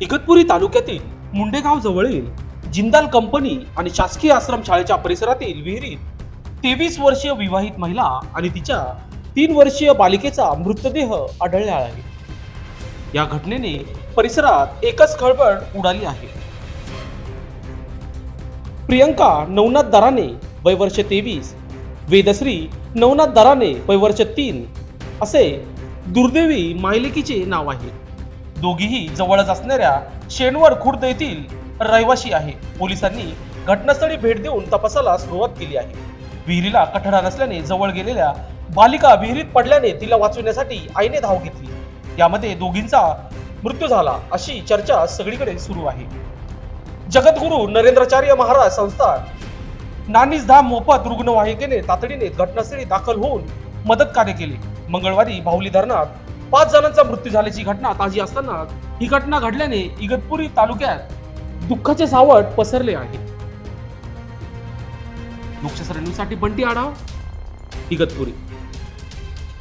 इगतपुरी तालुक्यातील मुंडेगाव जवळील जिंदाल कंपनी आणि शासकीय आश्रम शाळेच्या परिसरातील विहिरीत 23 वर्षीय विवाहित महिला आणि तिच्या 3 वर्षीय बालिकेचा मृतदेह आढळला आहे. या घटनेने परिसरात एकच खळबळ उडाली आहे. प्रियंका नवनाथ दराने वय वर्ष 23, वेदश्री नवनाथ दराने वय वर्ष 3 असे दुर्दैवी मायलेकीचे नाव आहे. दोघीही जवळच असणाऱ्या शेनवड खुर्द येथील रहिवासी आहे. पोलिसांनी घटनास्थळी भेट देऊन तपासाला सुरुवात केली आहे. विहिरीला कठडा नसल्याने जवळ गेलेल्या बालिका विहिरीत पडल्याने तिला वाचवण्यासाठी आईने धाव घेतली. यामध्ये दोघींचा मृत्यू झाला अशी चर्चा सगळीकडे सुरू आहे. जगद्गुरू नरेंद्राचार्य महाराज संस्थान नानीसधाम मोफत रुग्णवाहिकेने तातडीने घटनास्थळी दाखल होऊन मदत कार्य केले. मंगळवारी भावली धरणात 5 जणांचा मृत्यू झाल्याची घटना ताजी असताना ही घटना घडल्याने इगतपुरी तालुक्यात दुःखाचे सावट पसरले आहे. लोकशाही न्यूजसाठी बंटी आढाव, इगतपुरी.